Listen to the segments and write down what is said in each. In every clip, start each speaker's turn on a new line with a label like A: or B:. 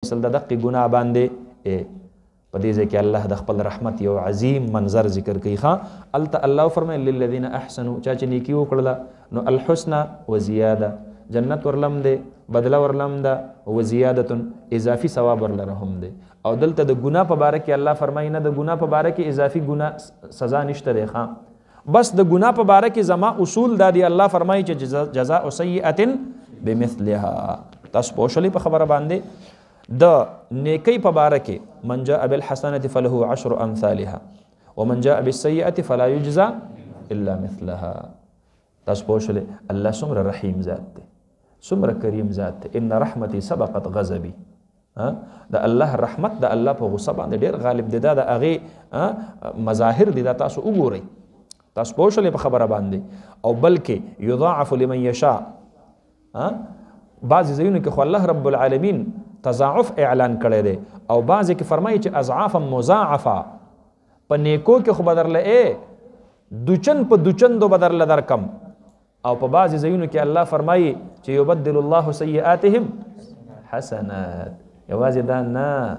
A: مثل د دقې ګناه باندې. په دې ځای کې الله د خپل رحمت یو عظیم منظر ذکر کوي. الته الله فرمایي للذین احسنوا، چا چې نیکي وکړله نو الحسنى وزیاده، جنت ورلم دی، بدله ورلم ده، وزیادتن اضافي ثواب ورلره هم دی. او دلته د ګناه په باره کې الله فرمایي نه، د ګناه په باره کې اضافي ګناه سزا نشته دی. بس د ګناه په باره کې زما اصول دا دی. الله فرمایي چې جزاء سیئة بمثلها. تاسو پوه شئ په خبره باندې. د نیکی په باره کې من جاء بالحسنة فله 10 امثالها ومن جاء بالسیئة فلا یجزى الا مثلها. تاسو پوه شئ الله څومره رحیم ذات دی، څومره کریم ذات دی. ان رحمتي سبقت غضبي. د الله رحمت د الله په غصه باندې ډیر غالب دی. دا د هغې مظاهر دي. دا تاسو وګورئ، تاسو پوه شئ په خبره باندې. او بلکې یضاعف لمن یشاء. بعضې ځایونو کې خو الله رب العالمین تضاعف اعلان کړی دی، او بعضې کې فرمایي چې اضعافا مضاعفه. په نیکو کې خو به درله دوچن په دوچندو به درله درکم. او په بعضې ځایونو کې الله فرمایي چې یبدل الله سیئاتهم حسنات. یوازې دا نه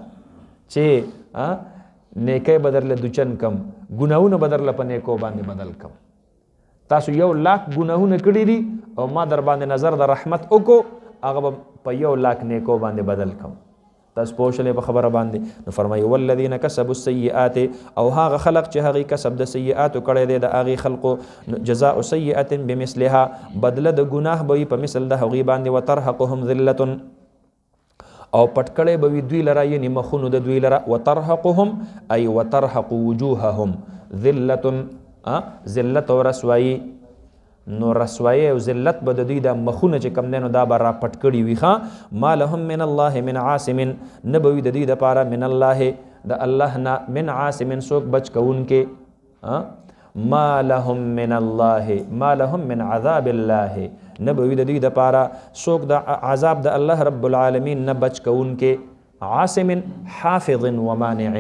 A: چې نیکی به درله دوچن کم، ګناهونه به درله په نیکو باندې بدل کم. تاسو 1,00,000 ګناهونه کړي دي او ما در باندې نظر د رحمت وکړو، هغه به په 1,00,000 نیکو باندې بدل کم. تاسو پوه شئ په خبره باندې. نو فرمایي والذین کسبوا السیئات، او هغه خلق چې هغې کسب د سیئاتو کړی دی، د هغې خلقو جزاء سیئة بمثلها، بدله د ګناه به وي په مثل د هغوی باندې. وترهقهم ذلة، او پټ کړی به وي دوی لره، یعنې مخونو د دوی لره. وترهقهم ای وترهق وجوههم ذلة، ذلت او رسوایی. نو رسوایی او ذلت به د دوی د مخونه چې کم دی نو دا به را پټ کړي وي. ما لهم من الله من عاصم، نه به وي د دوی دپاره من الله د الله نه من عاصم څوک بچ کوونکې. ما لهم من الله، ما لهم من عذاب الله، نه به وي د دوی دپاره څوک د عذاب د الله رب العالمین نه بچ کوونکې. عاصم حافظ ومانع،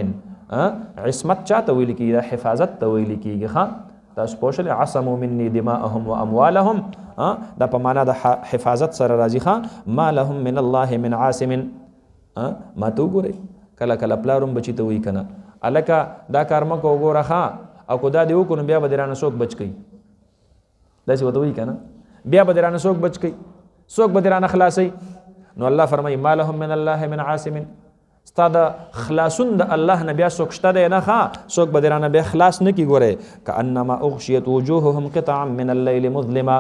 A: عصمت چاته ویل کېږي؟ دا حفاظت ته ویل کېږي. تاسو پوه شئ عصموا مني دماءهم واموالهم، دا په معنا د حفاظت سره راځي. ما لهم من الله من عاصم. ما ته وګورئ، کله کله پلارم بچي ته وایي که نه هلکه دا کار مه کوه وګوره، او که دا دې وکړو نو بیا به دې رانه څوک بچ کوي. داسې ورته وایي که نه، بیا به دې رانه څوک بچ کوي، څوک به دې رانه خلاصوي. نو الله فرمایي ما لهم من الله من عاصم. ستا د خلاصون د الله نه بیا څوک شته دی نه، څوک به درانه بیا خلاص نه کي. ګورئ کانما اغشیت وجوههم قطعا من اللیل مظلما،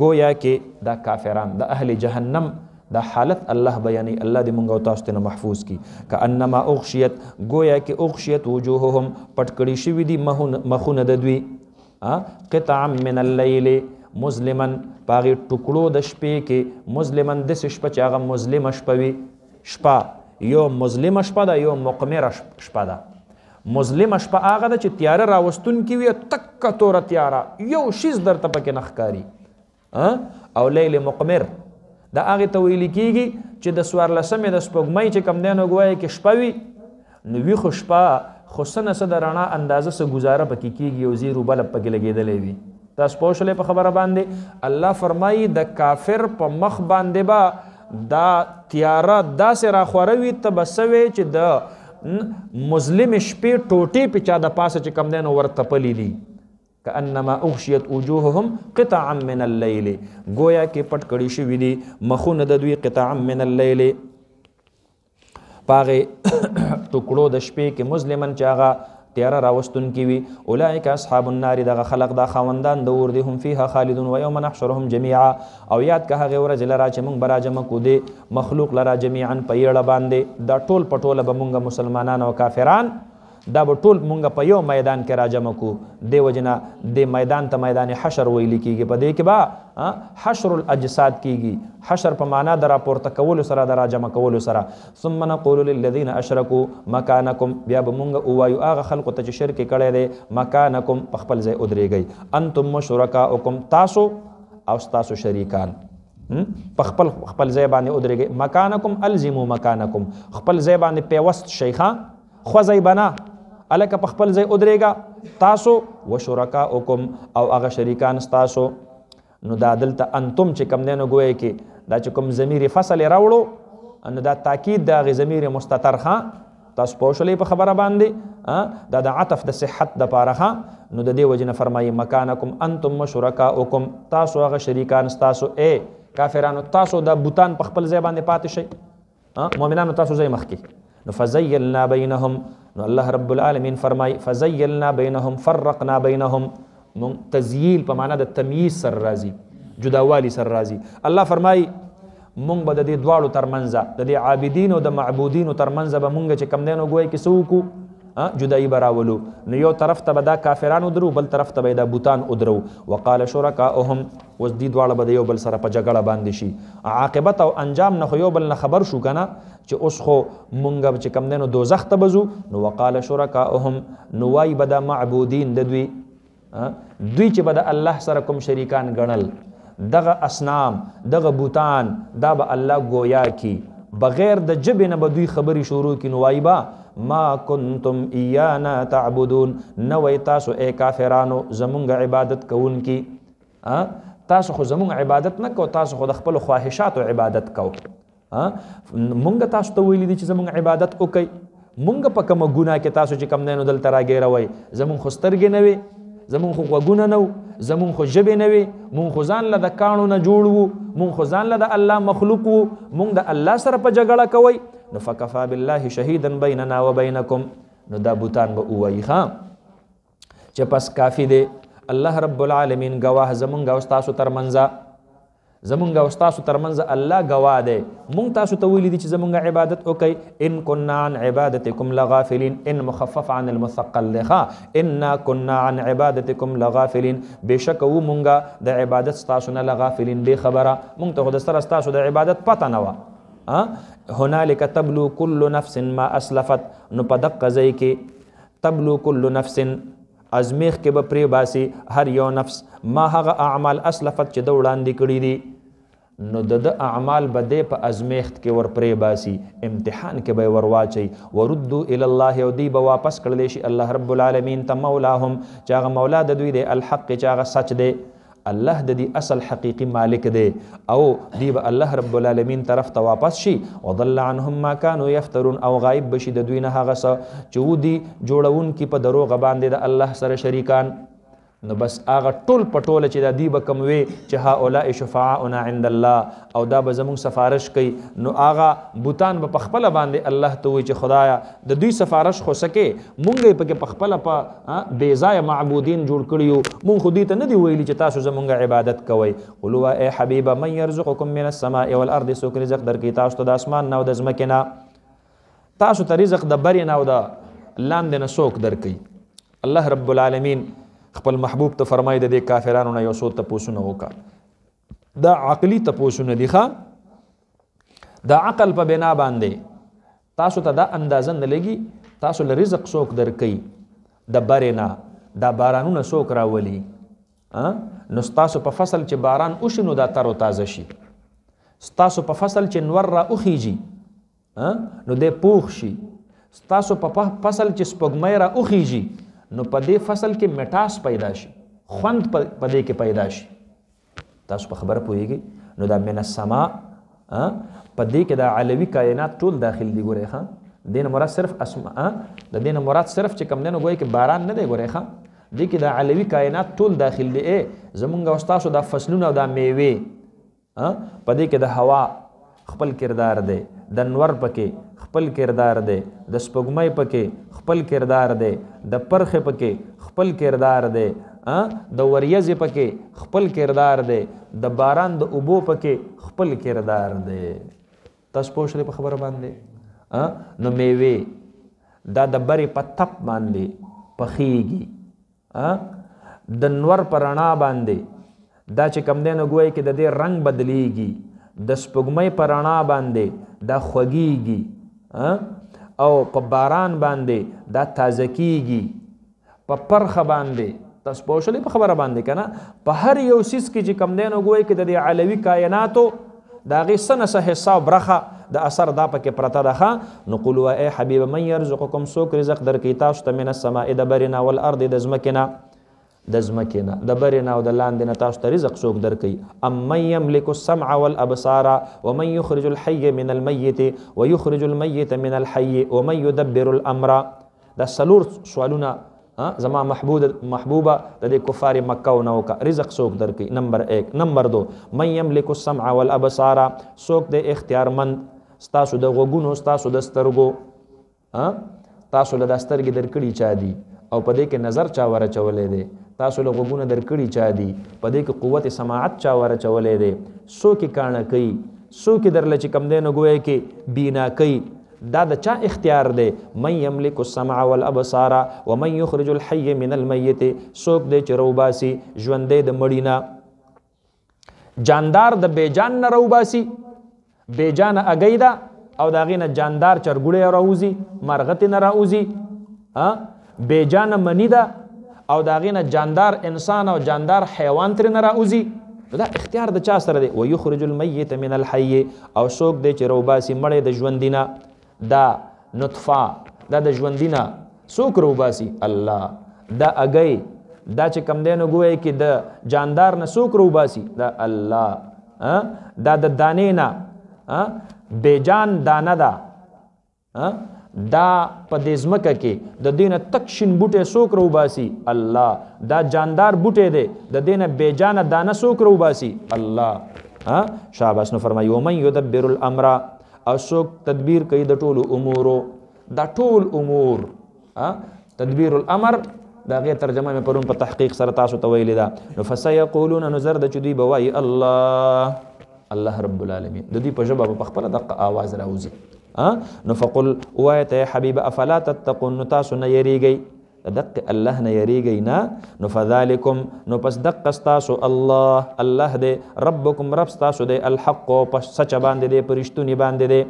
A: گویا کې دا کافران د اهل جهنم دا حالت الله بیانوي. الله دې مونږ او تاسو ته محفوظ کی. کانما اغشیت، گویا کې اغشیت وجوههم پټ کړي شوي دي مخونه د دوی. قطعا من اللیل مظلما، په هغې ټوکړو د شپې کې. مظلما داسې شپه چې هغه مظلمه شپه وي. شپه یو مظلمه شپه ده، یو مقمره شپه ده. مظلمه شپه هغه ده چې تیاره راوستونکې وي، تکه توره تیاره، یو شیز درته پکې نه ښکاري. او لیل مقمر دا هغې ته ویل کېږي چې د 14مې د سپوږمۍ چې کوم دی نو ګویا کې شپه وي، نو ویښو شپه خو څه نه څه د رڼا اندازه څه ګزاره پکې کېږي، یو زیر و بلب پکې لګېدلی وي. تاسو پوه شولئ په خبره باندې. الله فرمایي د کافر په مخ باندې به دا تیاره داسې راخوروي ته به څه وی چې د مظلمې شپې ټوټې په چا د پاسه چې کوم دی نو ورتپلي دي. کانما اغشیت وجوههم قطعا من اللیل، گویا کې پټ کړي شوي دي مخونه د دوی قطعا من اللیل، په هغې ټوکړو د شپې کې مظلمن چې هغه تیاره راوستونکي وي. اولئک اصحاب النار، دغه خلق دا خاوندان د اور دي، هم فیها خالدون و یوم نحشرهم جمیعا. او یاد که هغې ورځې لره چې موږ به راجمع کړو دې مخلوق لره جمیعا په یړه باندې. دا ټول په ټوله به موږ مسلمانان او کافران دا به ټول مونږ په یو میدان کې راجمع کو. دې وجې نه دې میدان ته میدان حشر ویل کېږي. په دې کې به حشر الاجساد کېږي. حشر په معنا د راپورته کولو سره، د راجمع کولو سره. ثم نقول للذین اشرکوا مکانکم، بیا به مونږ ووایو هغه خلقو ته چې شرک کړی دی، مکانکم په خپل ځای ودرېږئ. انتم شرکاؤکم، تاسو او ستاسو شریکان په خپل ځای باندې ودرېږئ. مکانکم الزموا مکانکم، خپل ځای باندې پیوست شئ، خوځئ بنا الکه په خپل ځای ودرېږه تاسو و شرکاؤکم او هغه شریکان ستاسو. نو دا دلته انتم چې کوم دی نو ګویا کې دا چې کوم ضمیر فصل یې راوړو ان دا تاکید دا غي ضمیر مستتر خان تاسو پوښلې په خبره باندې دا د عطف د صحت د پاره نو د دې وجنه فرمایي مکانکم انتم شرکاؤکم تاسو هغه شریکان تاسو اے کافرانو تاسو د بوتان په خپل ځای باندې پاتې شئ مؤمنانو تاسو ځای مخکې نو فزیلنا بینهم نو الله رب العالمین فرمایي فزیلنا بینهم فرقنا بینهم تزییل په معنا د تمییز سر راځي جداوالی سر راځي الله فرمایي مونږ به د دې دواړو ترمنځ د دې عابدین او د معبودینو ترمنځ به مونږ چې کم دی نو ګویا کې څه وکړو جدایي به راولو نو یو طرف ته به دا کافران ودرو بل طرف ته به دا بوتان ودرو وقال شرکاؤهم اوس دې دواړه به د یو بل سره په جګړه باندې شي عاقبت او انجام نه خو یو بل نه خبر شو که نه چې اوس خو مونږ چې کم دی نو دوزخ ته به ځو نو وقال شرکاؤهم نو وایي به دا معبودین د دوی چې به د الله سره کوم شریکان ګڼل دغه اصنام دغه بوتان دا به الله گویا کی بغیر د جبې نه به دوی خبرې شروع کی نو وایي به ما کنتم ایانا تعبدون نوی تاسو ای کافرانو زمونږ عبادت کوونکي تاسو خو زمونږ عبادت نه کو تاسو خو د خپلو خواهشاتو عبادت کو مونږ تاسو ته ویلي دي چې زمونږ عبادت وکئ مونږ په کومه ګناه کې تاسو چې کم دی نو دلته راګیروئ زمونږ خو سترګې نه وي زمونږ خو غوږونه نه وو زمونږ خو ژبې نه وي مونږ خو ځان له د کاڼو نه جوړ وو مونږ خو ځان له د الله مخلوق وو مونږ د الله سره په جګړه کوئ نو فکفا بالله شهیدا بیننا و بینکم نو دا بوتان به ووایي چې پس کافی دی الله رب العالمین گواه زمونږ او ستاسو ترمنځ زمونږ او ستاسو ترمنځ الله گواه دی مونږ تاسو ته ویلي دي چې زمونږ عبادت وکئ ان كنا عن عبادتکم لغافلین ان مخفف عن المثقل لخا انا كنا عن عبادتکم لغافلین بشک و مونږه د عبادت ستاسو نه لغافلین بے خبره مونږ ته د سره ستاسو د عبادت پته نه وه هنالک تبلو کل نفس ما اسلفت نو په دقه ځای کې تبلو کل نفس ازمیخ کې به پرې باسي هر یو نفس ما هغه اعمال اسلفت چې د وړاندې کړي دي نو د اعمال به دی په ازمیخت کې ور پرې باسي امتحان کې به ور واچي وردو الی الله او دی به واپس کړلی شي الله رب العالمین ته مولاهم چې هغه مولا د دوی دی الحق چې هغه سچ دی الله د دې اصل حقیقي مالک دی او دی به الله رب العالمین طرف ته واپس شي وضل عنهم ما كانوا يفترون او غایب بشي د دوی نه هغه څه چې ودي جوړونکي په دروغ باندې د الله سره شریکان نو بس هغه ټول پټوله چې دا دی به کوم وي چې هؤلاء شفعاؤنا عند الله او دا به زمونږ سفارش کوي نو هغه بوتان به په خپله باندې الله ته وایي چې خدایا د دوی سفارش خو سکې مونږ یې پکې په خپله په بې ځایه معبودین جوړ کړي یو مونږ خو دوی ته نه دي ویلي چې تاسو زمونږ عبادت کوئ قلوا ای حبیبه من یرزقکم من السماء والارض څوک رزق درکوي تاسو ته د اسمان نه او د ځمکې نه تاسو ته رزق د برې نه او د لاندې نه څوک درکوي الله رب العالمین خپل محبوب ته فرمایي د دې کافرانو نه یو څو تپوسونه وکړه دا عقلي تپوسونه دي د عقل په بنا باندې تاسو ته دا اندازه نه لګي تاسو له رزق څوک درکوي د برې نه دا بارانونه څوک راولي نو ستاسو په فصل چې باران وشي نو دا تر و تازه شي ستاسو په فصل چې نور را وخیږي نو دی پوخ شي ستاسو په فصل چې سپوږمۍ را وخیږي نو په دې فصل کې مټاس پیدا شي خوند په دې کې پیدا شي تاسو په خبره پوهیږئ نو دا من السماء په دې کې دا علوي کائنات ټول داخل دي ګورئ ښه دې نه مراد صرف اسماء د دې نه مراد صرف چې کوم دی نو ګویا کې باران نه دی ګورئ ښه دې کې دا علوي کائنات ټول داخل دي زمونږ او ستاسو دا فصلونه او دا میوې په دې کې د هوا خپل کردار دی د نور پکې خپل کردار دی د سپوږمۍ پکې خپل کردار دی د پرخې پکې خپل کردار دی د وریځې پکې خپل کردار دی د باران د اوبو پکې خپل کردار دی تاسو پوه شئ په خبره باندې نو میوې دا د برې په تپ باندې پخیږي د نور په رڼا باندې دا چې کم دی نو ګویا کې د دې رنګ بدلیږي د سپوږمۍ په رڼا باندې دا خوږیږي او په باران باندې دا تازه کیږي په پرخه باندې تاسو پوه شئ په خبره باندې که نه په هر یو څیز کې چې کم دی نو ګویا کې د دې علوي کائناتو د هغې څه نه څه حصه او برخه د اثر دا پکې پرته ده نو قلوا ای حبیبه من یرزقکم څوک رزق درکوي تاسو ته من السماء د برې نه والارض د ځمکې نه د ځمکې نه د برې نه او د لاندې نه تاسو ته رزق څوک درکوي امن یملک السمع والابصار ومن یخرج الحي من المیت ویخرج المیت من الحي ومن یدبر الامر دا څلور سوالونه زما محبوبه د دې کفار مکه او نو کا رزق څوک درکوي نمبر 1 نمبر 2 من یملک السمع والابصار څوک د اختیارمند ستاسو د غوږونو ستاسو د سترګو تاسو له د سترګې درکړي چا دي او په دې کې نظر چا ورچولې دی تاسو له غوږونه درکړي چا دي په دې کې قوت سماعت چا ورچولې دی څوک یې کاڼه کوي څوک یې درله چې کم دی نو گویا کې بینا کوي دا د چا اختیار دی من یملک السمع والابصار ومن یخرج الحي من المیت څوک دی چې روباسي ژوندی د مړي نه جاندار د بیجان نه روباسي بیجان اگی دا او د هغې نه جاندار چرګوړی راوځي مرغتې نه راوځي بیجان منی دا او د هغې نه جاندار انسان او جاندار حیوان ترې نه راوځي دا اختیار د چا سره دی ویخرج المیت من الحي او څوک دی چې روباسي مړی د ژوندي نه دا نطفه دا د ژوندي نه څوک روباسي الله دا اگی دا چې کم دی نو ګویا کې د جاندار نه څوک روباسي دا الله دا د دانې نه بیجان دانه دا دا په دې ځمکه کې د دې نه تک شین بوټی څوک روباسي الله دا جاندار بوټی دی د دې نه بیجانه دانه څوک روباسي الله شاباس نو فرمایي ومن یدبر الامر او څوک تدبیر کوي د ټولو امورو دا ټول امور تدبیر الامر دا غیر ترجمه مې پرون په تحقیق سره تاسو ته ویلې ده نو فسیقولون نو زر د چې دوی به وایي الله رب العالمین د دوی په ژبه په خپله دقه آواز راوځي نو فقل وایه ته حبیبه افلا تتقون نو تاسو نه یریږئ دق الله نه یریږئ نه نو فذلکم نو پس دقه ستاسو الله دی ربکم رب ستاسو دی الحق په سچه باندې دی په رښتوني باندې دی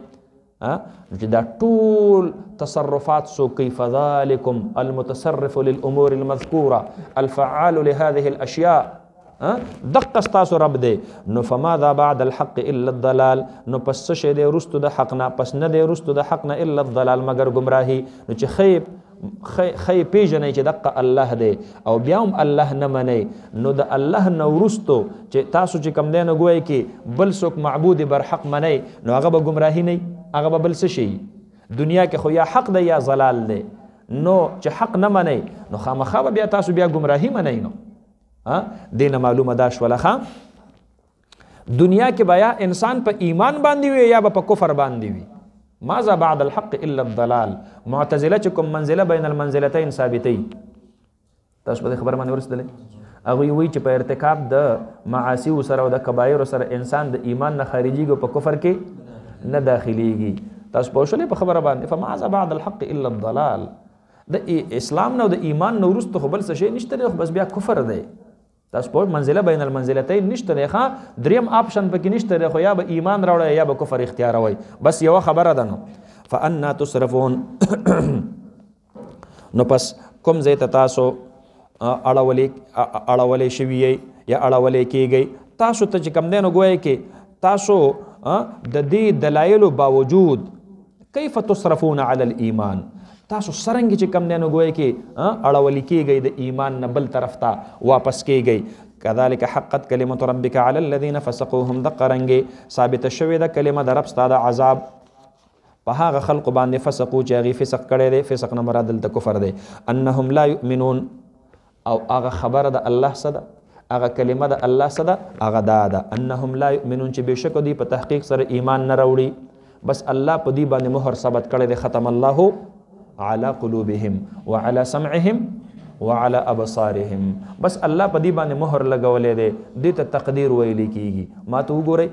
A: چې دا ټول تصرفات څوک کوي فذلکم المتصرف للامور المذکوره الفعال لهذه الاشیاء دقه ستاسو رب دی نو فماذا بعد الحق الا الضلال نو پس څه شی دی وروستو د حق نه پس نه دی وروستو د حق نه الا الضلال مگر گمراهي نو چې خی پیژنئ چې دقه الله دی او بیا هم الله نه منئ نو د الله نه وروستو چې تاسو چې کم دی نو ګویا کې بل څوک معبود برحق منئ نو هغه به گمراهي نه هغه به بل څه شي دنیا کې خو یا حق دی یا ضلال دی نو چې حق نه منئ نو خامخا به بیا تاسو بیا گمراهي منئ نو دین معلومه دا شوله دنیا کې بیا انسان په ایمان باندې وي یا په کفر باندې وي ماذا بعد الحق الا الضلال معتزله چې کوم منزله بین المنزلتين ثابتي تاسو په خبر باندې ورسېدلې هغوی وایي چې په ارتکاب د معاصي سره او د کبایر سره انسان د ایمان نه خارجيږي په کفر کې نه داخليږي تاسو پوه شولې په خبره باندې فماذا بعد الحق الا الضلال د اسلام نه او د ایمان نه وروسته خو بل څه شی نشته دی بس بیا کفر دی تاسو په منزله بین المنزلتين نشته دی ښه دریم آپشن پکې نشته دی خو یا به ایمان راوړی یا به کفر اختیاروئ بس یوه خبره ده نو فانا تصرفون نو پس کوم ځای ته تاسو اړولی شوي یا اړولی کیږئ تاسو ته چې کم دی نو ګویا کې تاسو د دې دلایلو باوجود کیف تصرفون علی الایمان تاسو سرنګ چې کم دی نو ګویا کې اړولی کیږئ د ایمان نه بل طرف ته واپس کیږئ كذلك حقت كلمة ربك على الذين فسقوهم دقرنګ ثابت شوی د کلمه د رب ستاسو عذاب په هغه خلق باندې فسقو چې هغې فسق کړی دی فسق نه مراد دلته کفر دی انهم لا یؤمنون او هغه خبره د الله څه ده هغه کلمه د الله څه ده هغه دا ده انهم لا یؤمنون چې بېشکه دوی په تحقیق سره ایمان نه راوړي بس الله په دوی باندې مهر ثبت کړی دی ختم الله على قلوبهم وعلى سمعهم وعلى ابصارهم بس الله په دې باندې مهر لګولې دی دې ته تقدیر ویل کیږي ما ته وګورئ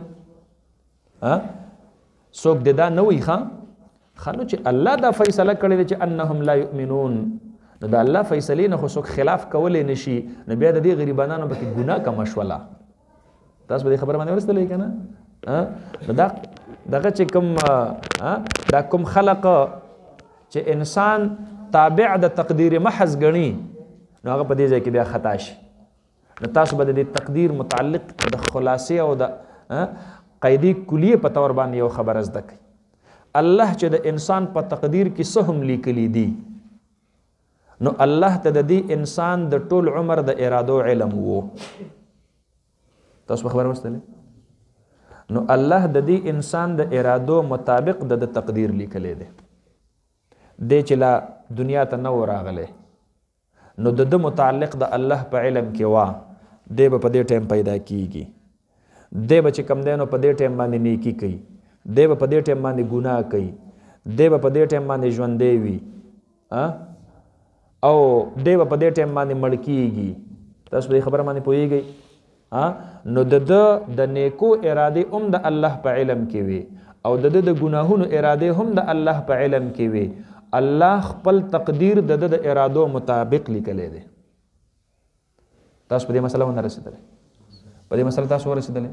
A: څوک دې دا نه وایي خانو چې الله دا فیصله کړې ده چې انهم لا یؤمنون نو د الله فیصلې نه خو څوک خلاف کولی نشي نو بیا د دې غریبانانو پکې ګناه کمه شوله تاسو به دې خبره باندې ورسېدلی که نه نو دغه چې کوم دا کوم خلق چې انسان تابع د تقدیر محض ګڼي نو هغه په دې ځای کې بیا خطا شي نو تاسو به د دې تقدیر متعلق د خلاصې او د قیدی کلیه په طور باندې یو خبره زده کړئ الله چې د انسان په تقدیر کې څه هم لیکلي دي نو الله ته د دې انسان د ټول عمر د ارادو علم وو. تاسو خبر واستله؟ نو الله د دې انسان د ارادو مطابق د تقدیر لیکلې ده. د چې لا دنیا ته نو راغله نو د متعلق د الله په علم کې وا د په دې ټیم پیدا کیږي، د به چې کم دی نو په دې ټیم باندې نیکی کوي، د به په دې ټیم باندې ګناه کوي، د به په دې ټیم باندې ژوندی وي او د به په دې ټیم باندې مړ کیږي. تاسو په خبره باندې پوهیږئ؟ نو د نیکو اراده هم د الله په علم کې وي او د ګناهونو اراده هم د الله په علم کې وي. الله خپل تقدیر د ارادو مطابق لیکلی دی. تاسو په دې مسله ونه رسېدلی؟ په دې مسله تاسو ورسېدلی؟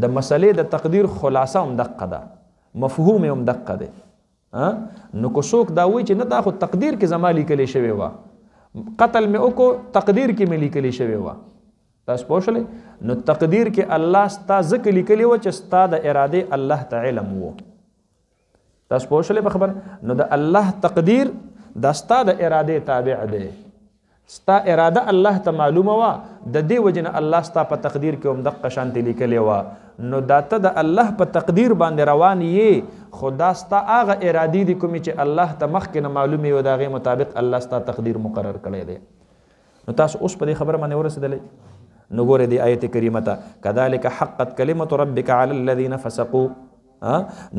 A: د مسلې د تقدیر خلاصه هم دقه ده، مفهوم هم دقه دی. نو که څوک دا وایي چې نه دا خو تقدیر کې زما لیکلی شوې وه، قتل مې وکړو تقدیر کې مې لیکلی شوې وه. تاسو پوه شولې؟ نو تقدیر کې الله ستا ځکه لیکلی وه چې ستا د ارادې الله ته علم و. تاسو پوه شولې په خبره؟ نو د الله تقدیر دا ستا د ارادې تابع دی. ستا اراده الله ته معلومه وه، د دې وجې نه الله ستا په تقدیر کې هم دقه شانتې لیکلی وه. نو دا ته د الله په تقدیر باندې روان یې، خو دا ستا هغه ارادې دي کومې چې الله ته مخکې نه معلومې وي، د هغې مطابق الله ستا تقدیر مقرر کړی دی. نو تاسو اوس په دې خبره باندې ورسېدلی؟ نو ګورئ دې آیت کریمه ته، کذلک حقت کلمة ربک علی الذین فسقوا.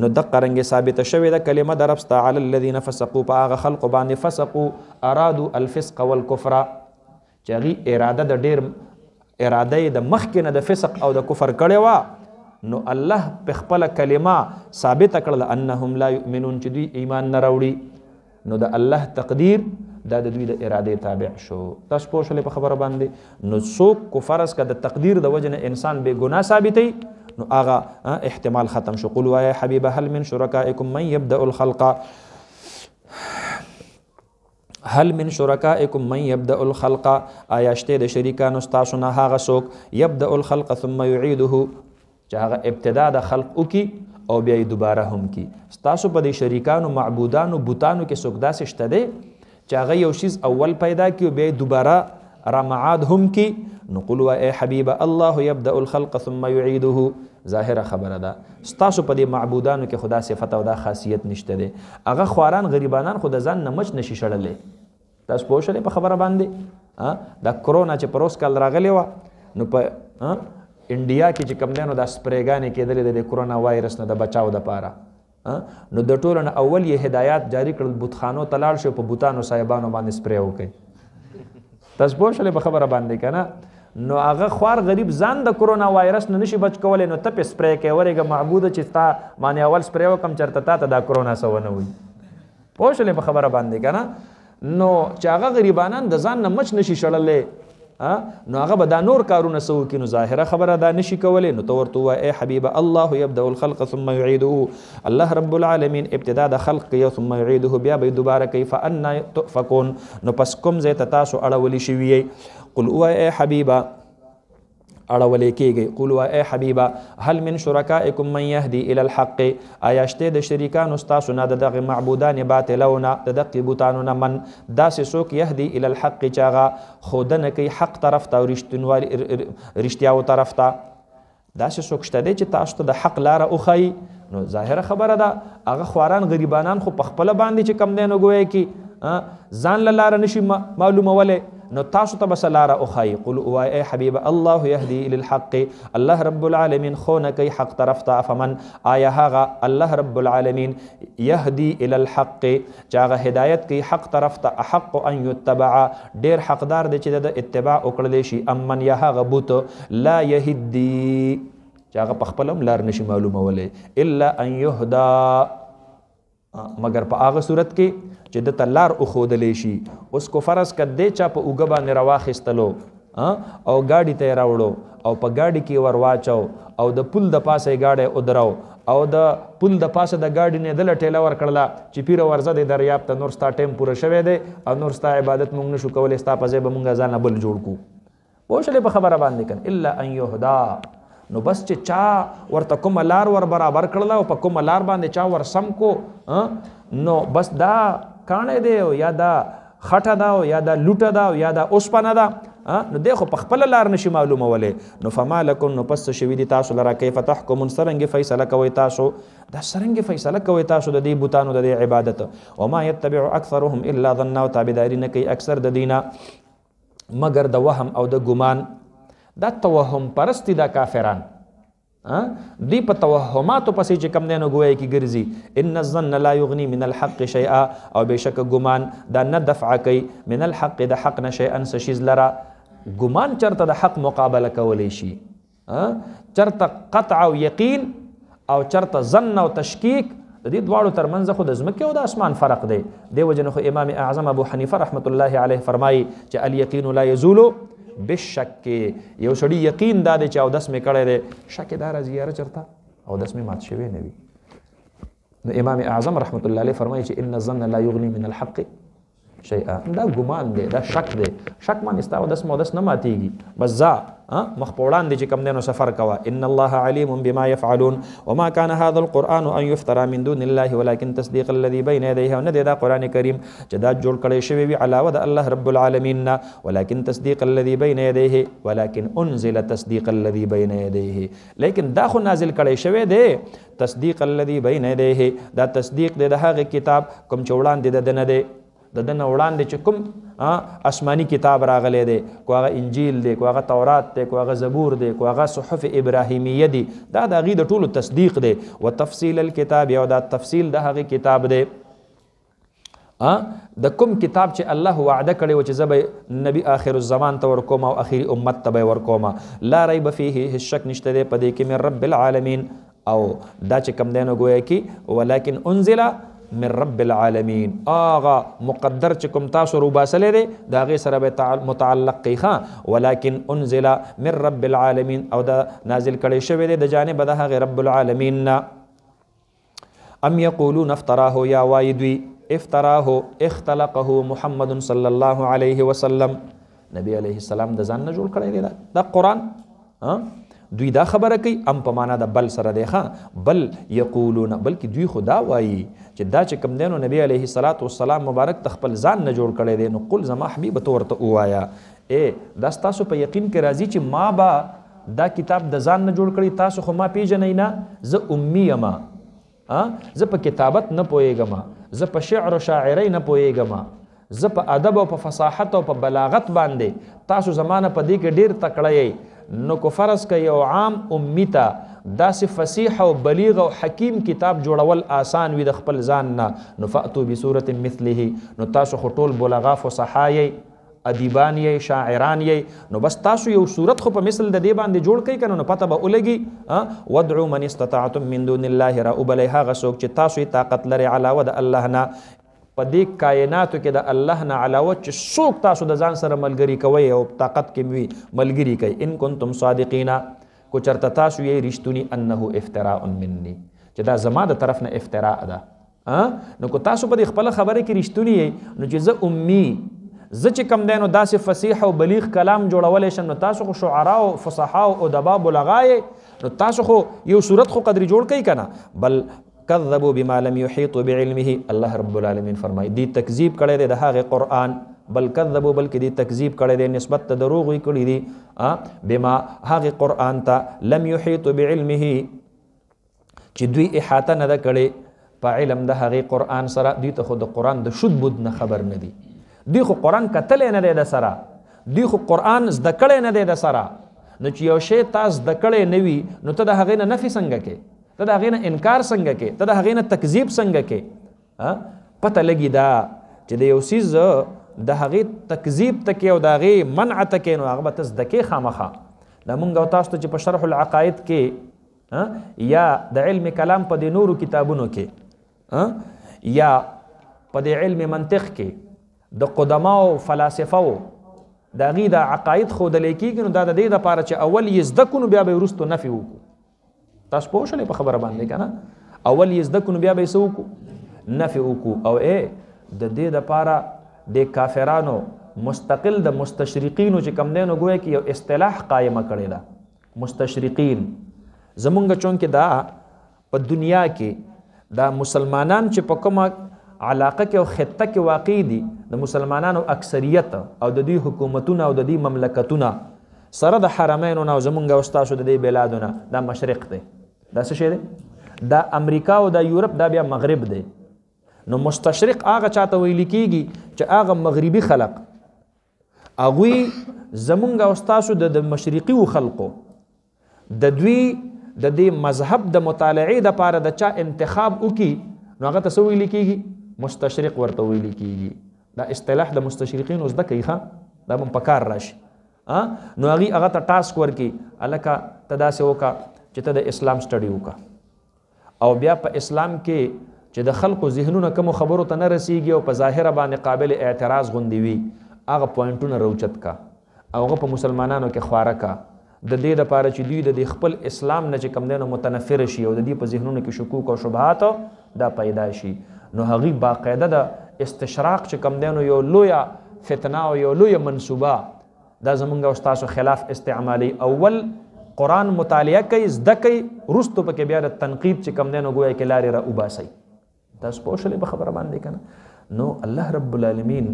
A: نو دقه رنګې ثابته شوې ده کلمه د رب ستا علی الذین فسقوا، په هغه خلقو باندې فسقوا ارادوا الفسق والکفر، چې هغې اراده د ډېر اراده یې د مخکې نه د فسق او د کفر کړې وه. نو الله په خپله کلمه ثابته کړله انهم لا یؤمنون، چې دوی ایمان نه راوړي. نو د الله تقدیر دا د دوی د ارادې تابع شو. تاسو پوه شولې په خبره باندې؟ نو څوک کو فرض که د تقدیر د وجه نه انسان بې ګناه ثابتوي نو هغه احتمال ختم شو. قل وایه حبیبه هل من شرکائکم من یبدأ الخلق، هل من شرکائکم من یبدأ الخلق، آیا شته د شریکانو ستاسو نه هغه څوک یبدأ الخلق ثم یعیده، چې هغه ابتدا د خلق وکي او بیا یې دوباره هم کی. ستاسو په دې شریکانو معبودانو بوتانو کې څوک داسې شته دی چې هغه یو شیز اول پیدا کی او بیا یې دوباره رامعاد هم کی؟ نو قل ای حبیبه الله یبدأ الخلق ثم یعیده، ظاهره خبره ده ستاسو په دې معبودانو کې خدا صفت او دا خاصیت نشته دی. هغه خواران غریبانان خو د ځان نه مچ نشي شړلی. تاسو پوه شولې په خبره باندې؟ دا کرونا چې په روز کال راغلی وه نو په انډیا کې چې کوم دی نو دا سپریګانې کېدلې د کرونا وایرس نه د بچاو دپاره، نو د ټولو نه اول یې هدایات جاری کړل بتخانو ته لاړ شو، په بوتانو صاحبانو باندې سپری وکړئ. تاسو پوه شولې په خبره باندې که نه؟ نو هغه خوار غریب ځان د کرونا وایرس نه نشي بچ کولی، نو ته پې سپری کوې، ورېږه معبوده چې ستا باندې اول سپری وکړم چېرته تا ته دا کرونا څه ونه وي. پوه شولې په خبره باندې که نه؟ نو چې هغه غریبانان د ځان نه مچ نشي شړلی نو هغه به دا نور کارونه څه وکړي؟ نو ظاهره خبره دا نشي کولی. نو ته ورته ووایه ای حبیبه الله یبدأ الخلق ثم یعیده، الله رب العالمین ابتدا د خلق کوي ثم یعیده بیا به یې دوباره کوي. فانا تؤفکون، نو پس کوم ځای ته تاسو اړولی شوي یئ؟ قل ووایه ای حبیبه اړولی کېږئ. قل وایه ای حبیبه هل من شرکائکم من یهدي الی الحق، آیا شته د شریکانو ستاسو نه د دغې معبودان باطلو نه د دقې بوتانو نه من داسې څوک یهدي الی الحق چې هغه ښودنه کوي حق طرف ته او رښتیاو طرف ته، داسې څوک شته دی چې تاسو ته د حق لاره وښایي؟ نو ظاهره خبره ده هغه خواران غریبانان خو په خپله باندې چې کم دی نو ګویا کې ځان له لاره نشي معلومولی، نو تاسو ته بس لاره وښایي. قل وایه ای حبیبه الله یهدي الی الحق، الله رب العالمین ښونه کوي حق طرف ته. افمن، آیا هغه الله رب العالمین یهدي الی الحق چې هغه هدایت کوي حق طرف ته، احق ان یتبع، ډېر حقدار دی چې د اتباع وکړلی شي، امن یا هغه بوت لا یهدي چې هغه په خپله هم لار نشي معلومولی، الا ان یهدا، مگر په هغه صورت کې چې د ته لار وښودلی شي. اوس کو فرض که دی چا په اوږه باندې راواخیستلو او ګاډي ته یې راوړو او په ګاډي کې ور واچو او د پل د پاسه یې ګاډی ودرو او د پل د پاسه د ګاډي نه دله ټیله ورکړله چې پیره ورځه دی دریاب ته، نور ستا ټایم پوره شوی دی او نور ستا عبادت موږ نشو کولی، ستا په ځای به موږ ځان نه بل جوړ کړو. پوه شولې په خبره باندې که الا ان یهدا، نو بس چې چا ورته کومه لار ور برابر کړله او په کومه لار باندې چا ور سم کو، نو بس دا کاڼی دی یا دا خټه ده او یا دا لوټه ده او یا دا اوسپنه ده نو دی خو په خپله لار نشي معلومولی نو فما لکم نو پس شوي دي تاسو لره کیف تحکمون څرنګې فیصله کوئ تاسو دا څرنګې فیصله کوئ تاسو د دې بوتانو د دې عبادت وما یتبع اکثرهم الا ظنا او تابعداري نه کوي اکثر د دینه مگر د وهم او د ګمان دا توهم پرستی دا کافران دی په توهماتو پسې چې کم دی نو ګویا کې ګرځي ان الظن لا یغني من الحق شیئا او بېشکه ګمان دا نه دفع کوي من الحق د حق نه شیئا څه شیز لره ګمان چرته د حق مقابله کولی شي چرته قطع او یقین او چرته ظن او تشکیک د دې دواړو ترمنځ خو د ځمکې او د اسمان فرق دی دې وجه نه خو امام اعظم ابو حنیفه رحمت الله علیه فرمایي چې الیقین لا یزول بالشک یو سړي یقین دا دی چې اودس مې کړی دی شک دا راځي یاره چرته اودس مې مات شوی نه وي نو امام اعظم رحمت الله علیه فرمایي چې ان الظن لا یغني من الحق شیئا دا ګمان دی دا شک دی شک باندې ستا اودس مودس نه ماتېږي بس ځه مخ په وړاندې چې کوم دی نو سفر کوه ان الله علیم بما یفعلون وما كان هذا القرآن ان يفترى من دون الله ولكن تصديق الذي بين يديه نه دی دا قرآن کریم چې دا جوړ کړی شوی وي علاوه د الله رب العالمین نه ولكن تصديق الذي بين يديه ولكن انزل تصديق الذي بين يديه لیکن دا خو نازل کړی شوی دی تصديق الذي بين يديه دا تصدیق دی د هغه کتاب کوم چې وړاندې د نه دی د دنه وړاندې چې کوم آسمانی کتاب راغلی دی کو هغه انجیل دی کو هغه تورات دی کو هغه زبور دی کو هغه صحف ابراهیمیه دی دا د هغې د ټولو تصدیق دی و تفصیل الکتاب او دا تفصیل د هغې کتاب دی د کوم کتاب چې الله وعده کړی و چې زه به نبي آخر الزمان ته ورکوم او اخري امت ته به ورکوم لا ریب فیه هیڅ شک نشته دی په دې کې من رب العالمین او دا چې کوم دی نو گویا کې ولکن انزل من رب العالمین آغا مقدر چې کوم تاسو روباسلی دی د هغې سره به متعلق کوي ښه ولکن انزل من رب العالمین او دا نازل کړی شوی دی د جانبه د هغې رب العالمین نه ام یقولون افتراه یا وایي دوی افتراه اختلقه محمد صلی الله علیه وسلم نبی علیه السلام د ځان نه جوړ کړی دی دا قرآن دوی دا خبره کوي ام په معنا د بل سره دی ښه بل یقولون بلکې دوی خو دا وایي چې دا چې کوم دی نو نبی علیه الصلاة والسلام مبارک ته خپل ځان نه جوړ کړی دی نو قل زما حبیبه ته ورته ووایه دا ستاسو په یقین کې راځي چې ما به دا کتاب د ځان نه جوړ کړی تاسو خو ما پیژنئ نه زه امی یم زه په کتابت نه پوهېږم زه په شعر و شاعرۍ نه پوهېږم زه په ادب او په فصاحت او په بلاغت باندې تاسو زمانه په دې کې ډېر تکړه یئ نو کو فرض که یو عام امی ته داسې فصیح او بلیغ او حکیم کتاب جوړول آسان وي د خپل ځان نه نو فأتو بصورت مثله نو تاسو خو ټول بلغا فصحا یئ ادیبان یئ شاعران یئ نو بس تاسو یو صورت خو په مثل د دې باندې جوړ کوئ که نو پته به ولګي ودعو من استطعتم من دون الله را وبلئ هغه څوک چې تاسو یې طاقت لرئ علاوه د الله نه په دې کائناتو کې د الله نه علاوه چې څوک تاسو د ځان سره ملګري کوئ او طاقت کې وي ملګري کوي ان کنتم صادقین کو چرته تاسو یې رښتونی انه افتراء مني چې دا زما د طرف نه افتراء ده نو کو تاسو په دې خپله خبره کې رښتونی یې نو چې زه امي زه چې کم دی نو داسې فصیح او بلیغ کلام جوړولی شم نو تاسو خو شعرا او فصحا او ادبا بلغا یې نو تاسو خو یو صورت خو قدرې جوړ کوئ که نه بل کذبوا بما لم يحيطوا بعلمه الله رب العالمین فرمایي دی تکذیب کړی دی د هغې قرآن بل کذبوا بلکې دی تکذیب کړی دی نسبت ته دروغ یې کړي دي بما هغې قرآن ته لم يحيطوا بعلمه چې دوی احاطه نه ده کړې په علم د هغې قرآن سره دوی ته خو د قرآن د شد بد نه خبر نه دي دوی خو قرآن کتلی نه دی د سره دوی خو قرآن زده کړی نه دی د سره نو چې یو شی تا زده کړی نه وي نو ته د هغې نه نفي څنګه کې ته د هغې نه انکار څنګه کې ته د هغې نه تکذیب څنګه کې پته لګي دا چې د یو څیز د هغې تکذیب ته کې او د هغې منع ته کې نو هغه به ته زده کې خامخا دا مونږ او تاسو ته چې په شرح العقاید کې یا د علم کلام په دې نورو کتابونو کې یا په دې علم منطق کې د قدماو فلاسفو د هغې د عقاید ښودلی کېږي نو دا د دې دپاره چې اول یې زده کړو بیا به یې وروستو نفي وکړو تاسو پوه شولې په خبره باندې که نه اول یې زده کړو بیا به یې څه وکړو نفي وکړو او د دې دپاره د کافرانو مستقل د مستشرقینو چې کوم دی نو گویا کې یو اصطلاح قایمه کړې ده مستشرقین زمونږ چونکې دا په دنیا کې دا مسلمانان چې په کومه علاقه کې او خطه کې واقع دي د مسلمانانو اکثریت او د دوی حکومتونه او د دوی مملکتونه سره د حرمینو نه زمونږ او ستاسو د دې بلادونه دا مشرق دی دا څه شی دی دا امریکا او د یورپ دا بیا مغرب دی نو مستشرق هغه چاته ویل کیږي چې هغه مغربي خلق هغوی زمونږ او ستاسو د مشرقي خلقو د دوی د دې مذهب د مطالعې دپاره د چا انتخاب وکي نو هغه ته څه ویل کیږي مستشرق ورته ویل کیږي دا اصطلاح د مستشرقینو زده کوي ښه دا به په کار راشي نو هغه ته ټاسک ورکي هلکه ته داسې وکړه چې ته د اسلام سټډي وکړه او بیا په اسلام کې چې د خلقو ذهنونه کومو خبرو ته نه رسیږي او په ظاهره باندې قابل اعتراض غوندې وي هغه پوینټونه روچت کا او هغه په مسلمانانو کې خواره کا د دې دپاره چې دوی د خپل اسلام نه چې کوم دی نو متنفر شي او د دې په ذهنونو کې شکوک او شبهات دا پیدا شي نو هغې باقاعده د استشراق چې کوم دی نو یو لویه فتنه او یو لویه منصوبه دا زمونږ او ستاسو خلاف استعمالي اول قرآن مطالعه کوي زده کوي وروستو پکې بیا د تنقید چې کوم دی نو گویا کې لارې را وباسئ تاسو پوه شولې په خبره باندې که نه نو الله رب العالمین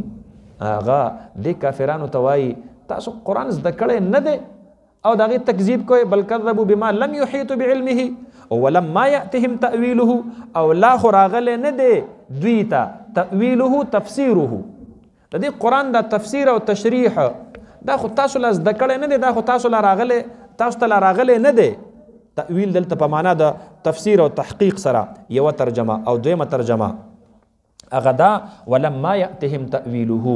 A: هغه دې کافرانو ته وایي تاسو قرآن زده کړی نه دی او د هغې تکذیب کوئ بل کذبوا بما لم یحیطوا بعلمه ولما یأتهم تأویله او لا خو راغلی نه دی دوی ته تأویله تفسیره د دې قرآن دا تفسیر او تشریح دا خو تاسو لا زده کړی نه دی دا خو تاسو ته لا راغلی نه دی تأویل دلته په معنا د تفسیر او تحقیق سره یوه ترجمه او دویمه ترجمه هغه دا ولما یأتهم تأویله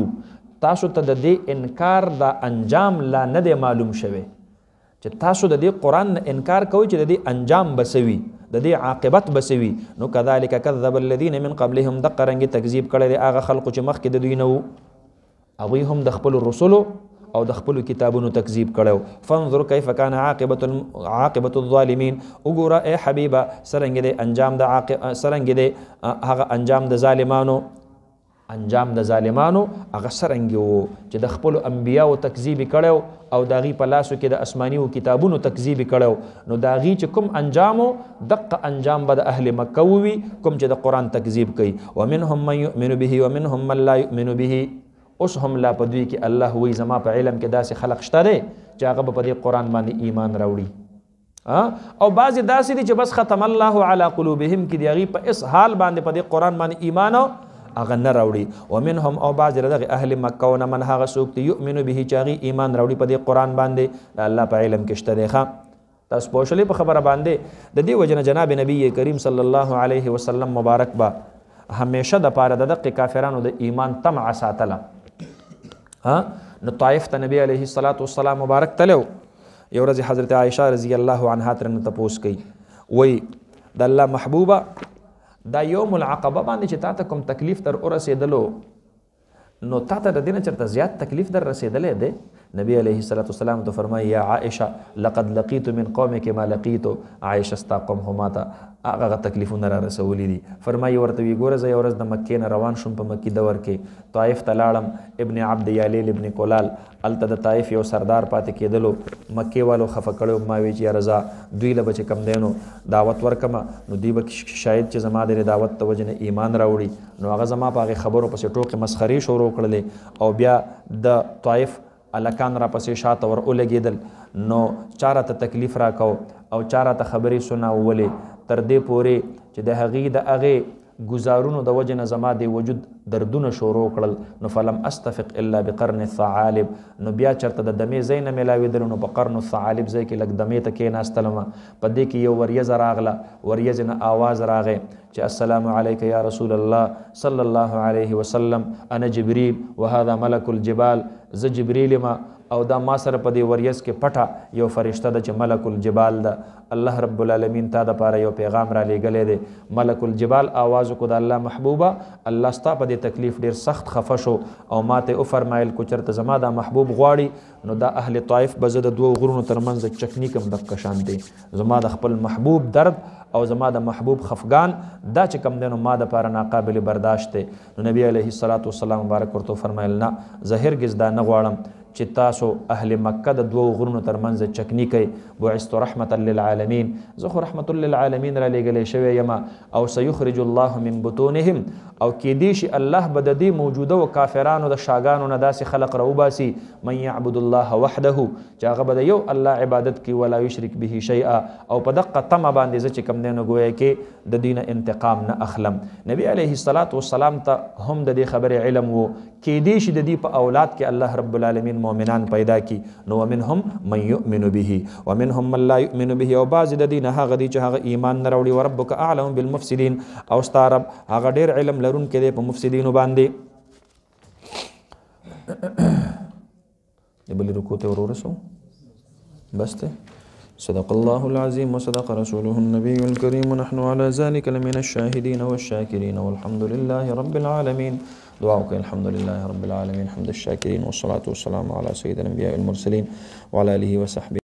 A: تاسو ته د دې انکار د انجام لا نه دی معلوم شوی چې تاسو د دې قرآن نه انکار کوئ چې د دې انجام بسوي د دې عاقبت بسوي نو کذلک کذب الذین من قبلهم دقه رنګې تکذیب کړی دی هغه خلقو چې مخکې د دوی نه وو هغوی هم د خپلو رسلو او د خپلو کتابونو تکذیب کړی فانظر کیف کان عاقبت الظالمین وګوره ای حبیبه څرنګې دی انجام د څرنګې دی هغه انجام د ظالمانو هغه څرنګې وو چې د خپلو انبیاو تکذیب یې کړی او د هغې په لاسو کې د اسمانیو کتابونو تکذیب یې کړی نو د هغې چې کوم انجام و دقه انجام به د اهل مکه ووي کوم چې د قرآن تکذیب کوي ومنهم من یؤمن به ومنهم من لا یؤمن به اوس هم لا په دوی کې الله وایي زما په علم کې داسې خلق شته دی چې هغه به په دې قرآن باندې ایمان راوړي او بعضې داسې دي چې بس ختم الله علی قلوبهم کې د هغې په اس حال باندې په دې قرآن باندې ایمان هغه نه راوړي ومنهم او بعضې د دغې اهل مکه ونه من هغه څوک دی یؤمن به چې هغې ایمان راوړي په دې قرآن باندې د الله په علم کې شته دی ښه تاسو پوه شولې په خبره باندې د دې وجه نه جناب نبی کریم صلی الله علیه وسلم مبارک به همیشه دپاره د دقې کافرانو د ایمان طمع ساتله نو طائف ته نبی علیه الصلاة والسلام مبارک تلو یو ورځ حضرت عایشه رضی الله عنها ترنه تپوس کوي وی د الله محبوبه دا یوم العقبه باندې چې تا ته کوم تکلیف در ورسېدلو نو تا ته د دې نه چېرته زیات تکلیف در رسېدلی دی نبی علیه الصلاة والسلام ته فرمایي یا عائشه لقد لقیت من قومک ما لقیت عائشه ستا قوم خو ما ته هغه تکلیفونه را رسولي دي فرمایي ورته وی ګوره زه یو ورځ د مکې نه روان شوم په مکي دور کې طائف ته لاړم ابن عبد یالیل ابن کولال هلته د طائف یو سردار پاتې کېدلو مکې والو خفه کړی ما وی چې یاره زه دوی له به چې کم دی نو دعوت ورکمه نو دوی به شاید چې زما د دعوت د وجې نه ایمان راوړي نو هغه زما په هغې خبرو پسې ټوکې مسخرې شروع کړلې او بیا د طائف الکان را پسې شاته ور ولګېدل نو چا راته تکلیف راکو او چا راته خبرې سناولې تر دې پورې چې د هغې د هغې گزارونو د وجه نه زما د وجود دردونه شروع کړل نو فلم استفق الا بقرن الثعالب نو بیا چېرته د دمې ځای نه میلاوېدلو نو په قرن الثعالب ځای کې لږ دمې ته کېناستلمه په دې کې یو وریځه راغله وریځې نه آواز راغی چې السلام علیک یا رسول الله صلی الله علیه وسلم انا جبریل وهذا ملک الجبال زه جبریل یم او دا ما سره په دې وریځ کې پټه یو فرشته ده چې ملک الجبال ده الله رب العالمین تا دپاره یو پیغام را لیږلی دی ملک الجبال آواز وکړو د الله محبوبه الله ستا په دې تکلیف ډېر سخت خفه شو او ما ته وفرمایل کو چېرته زما دا محبوب غواړي نو دا اهل طائف به زه د دوو غرونو تر منځ چکني کم دقه شان دی زما د خپل محبوب درد او زما د محبوب خفګان دا چې کم دی نو ما دپاره ناقابل برداشت دی نو نبی علیه الصلاة والسلام مبارک ورته وفرمایل نه زه هرګز دا نه غواړم چې تاسو اهل مکه د دوو غرونو ترمنځ چکنی کوي بعثت رحمتا للعالمین زه خو رحمت للعالمین را لېږلی شوی یم او سیخرج الله من بطونهم او کېدی شي الله به د دې موجوده و کافرانو د شاګانو نه داسې خلق راوباسي من یعبد الله وحده چې هغه به د یو الله عبادت کوي ولا یشرک به شیئا او په دقه تمه باندې زه چې کوم دی نو ګویا کې د دې نه انتقام نه اخلم. نبی علیه الصلاة والسلام ته هم د دې خبرې علم و کېدی شي د دې په اولاد کې الله رب العالمین مؤمنان پیدا کی نو ومنهم من یؤمن به ومنهم من لا یؤمن به او بعض د دې نه هغه دي چې هغه ایمان نه راوړي وربک اعلم بالمفسدین او ستا رب هغه ډېر علم لرونکی دی په مفسدینو باندې. د بلې رکو ته ورورسو بس ته. صدق الله العظيم وصدق رسوله النبي الكريم ونحن على ذلك لمن الشاهدين والشاكرين والحمد لله رب العالمين. دعاؤك الحمد لله رب العالمين حمد الشاكرين والصلاة والسلام على سيد الأنبياء المرسلين وعلى آله وصحبه